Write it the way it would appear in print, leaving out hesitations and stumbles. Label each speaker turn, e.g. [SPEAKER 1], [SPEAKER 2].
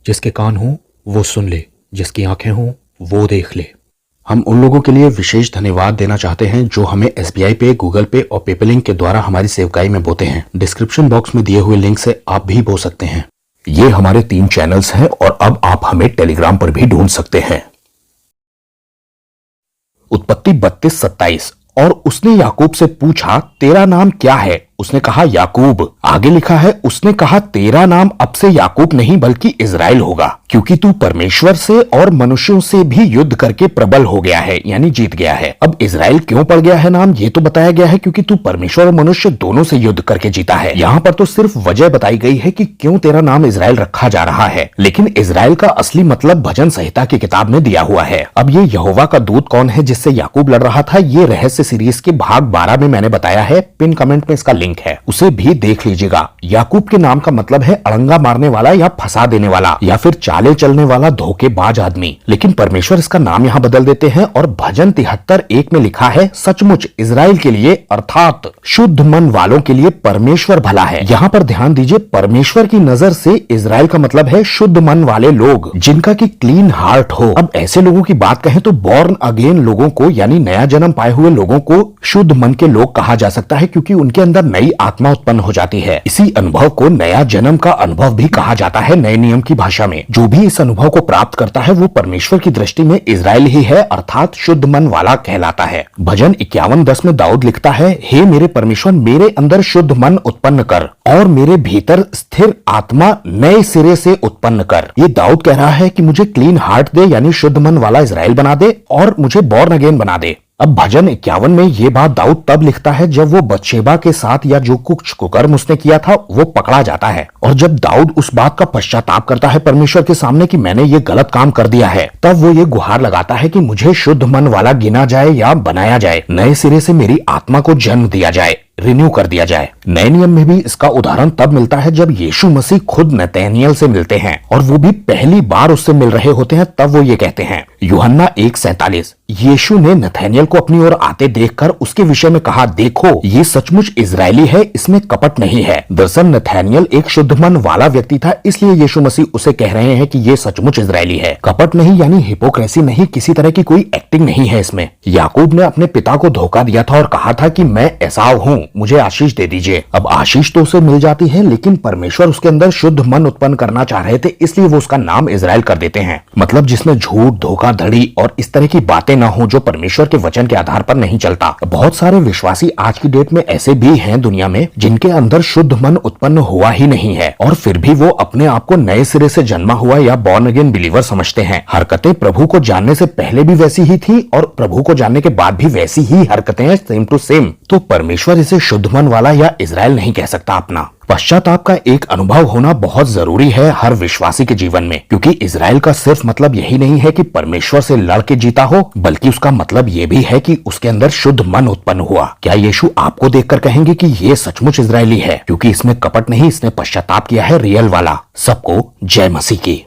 [SPEAKER 1] जिसके कान हों वो सुन ले, जिसकी आंखें हों वो देख ले। हम उन लोगों के लिए विशेष धन्यवाद देना चाहते हैं जो हमें SBI पे, गूगल पे और पेपलिंक के द्वारा हमारी सेवकाई में बोते हैं। डिस्क्रिप्शन बॉक्स में दिए हुए लिंक से आप भी बो सकते हैं। ये हमारे 3 चैनल्स हैं और अब आप हमें टेलीग्राम पर भी ढूंढ सकते हैं। उत्पत्ति 32:27। और उसने याकूब से पूछा, तेरा नाम क्या है? उसने कहा, याकूब। आगे लिखा है, उसने कहा, तेरा नाम अब से याकूब नहीं बल्कि इज़राइल होगा, क्योंकि तू परमेश्वर से और मनुष्यों से भी युद्ध करके प्रबल हो गया है, यानी जीत गया है। अब इज़राइल क्यों पड़ गया है नाम, ये तो बताया गया है क्योंकि तू परमेश्वर और मनुष्य दोनों से युद्ध करके जीता है। यहाँ पर तो सिर्फ वजह बताई गई है कि क्यों तेरा नाम इज़राइल रखा जा रहा है, लेकिन इज़राइल का असली मतलब भजन संहिता की किताब में दिया हुआ है। अब ये यहोवा का दूत कौन है जिससे याकूब लड़ रहा था, ये रहस्य सीरीज के भाग 12 में मैंने बताया है। पिन कमेंट में इसका लिंक है, उसे भी देख लीजिएगा। याकूब के नाम का मतलब है अड़ंगा मारने वाला या फंसा देने वाला या फिर चाले चलने वाला धोखेबाज आदमी, लेकिन परमेश्वर इसका नाम यहाँ बदल देते हैं और भजन 73:1 में लिखा है, सचमुच इज़राइल के लिए अर्थात शुद्ध मन वालों के लिए परमेश्वर भला है। यहाँ पर ध्यान दीजिए, परमेश्वर की नजर से इज़राइल का मतलब है शुद्ध मन वाले लोग, जिनका की क्लीन हार्ट हो। अब ऐसे लोगों की बात कहें तो बॉर्न अगेन लोगों को, यानी नया जन्म पाए हुए लोगों को शुद्ध मन के लोग कहा जा सकता है, क्योंकि उनके अंदर नई आत्मा उत्पन्न हो जाती है। इसी अनुभव को नया जन्म का अनुभव भी कहा जाता है नए नियम की भाषा में। जो भी इस अनुभव को प्राप्त करता है वो परमेश्वर की दृष्टि में इज़राइल ही है, अर्थात शुद्ध मन वाला कहलाता है। भजन 51:10 में दाऊद लिखता है, हे मेरे परमेश्वर, मेरे अंदर शुद्ध मन उत्पन्न कर और मेरे भीतर स्थिर आत्मा नए सिरे से उत्पन्न कर। ये दाऊद कह रहा है कि मुझे क्लीन हार्ट दे, यानी शुद्ध मन वाला इज़राइल बना दे और मुझे बॉर्न अगेन बना दे। अब भजन 51 में ये बात दाऊद तब लिखता है जब वो बत्शेबा के साथ या जो कुछ कुकर्म उसने किया था वो पकड़ा जाता है, और जब दाऊद उस बात का पश्चाताप करता है परमेश्वर के सामने कि मैंने ये गलत काम कर दिया है, तब वो ये गुहार लगाता है कि मुझे शुद्ध मन वाला गिना जाए या बनाया जाए, नए सिरे से मेरी आत्मा को जन्म दिया जाए, रिन्यू कर दिया जाए। नए नियम में भी इसका उदाहरण तब मिलता है जब यीशु मसीह खुद नतनएल से मिलते हैं और वो भी पहली बार उससे मिल रहे होते हैं, तब वो ये कहते हैं। यूहन्ना 1:47, यीशु ने नतनएल को अपनी ओर आते देखकर उसके विषय में कहा, देखो ये सचमुच इज़राइली है, इसमें कपट नहीं है। दरअसल नतनएल एक शुद्ध मन वाला व्यक्ति था, इसलिए यीशु मसीह उसे कह रहे हैं कि ये सचमुच इज़राइली है। कपट नहीं, यानी हिपोक्रेसी नहीं, किसी तरह की कोई एक्टिंग नहीं है इसमें। याकूब ने अपने पिता को धोखा दिया था और कहा था कि मैं एसाव हूँ, मुझे आशीष दे दीजिए। अब आशीष तो उसे मिल जाती है, लेकिन परमेश्वर उसके अंदर शुद्ध मन उत्पन्न करना चाह रहे थे, इसलिए वो उसका नाम इज़राइल कर देते हैं। मतलब जिसमें झूठ, धोखाधड़ी और इस तरह की बातें न हो जो परमेश्वर के वचन के आधार पर नहीं चलता। बहुत सारे विश्वासी आज की डेट में ऐसे भी हैं दुनिया में जिनके अंदर शुद्ध मन उत्पन्न हुआ ही नहीं है, और फिर भी वो अपने आप को नए सिरे से जन्मा हुआ या बॉर्न अगेन बिलीवर समझते हैं। हरकतें प्रभु को जानने से पहले भी वैसी ही थी और प्रभु को जानने के बाद भी वैसी ही हरकतें हैं, सेम टू सेम। तो परमेश्वर इसे शुद्ध मन वाला या इज़राइल नहीं कह सकता अपना। पश्चाताप का एक अनुभव होना बहुत जरूरी है हर विश्वासी के जीवन में, क्योंकि इज़राइल का सिर्फ मतलब यही नहीं है कि परमेश्वर से लड़ के जीता हो, बल्कि उसका मतलब ये भी है कि उसके अंदर शुद्ध मन उत्पन्न हुआ। क्या यीशु आपको देखकर कहेंगे कि ये सचमुच इज़राइली है, क्योंकि इसमें कपट नहीं, इसने पश्चाताप किया है रियल वाला। सबको जय मसीह की।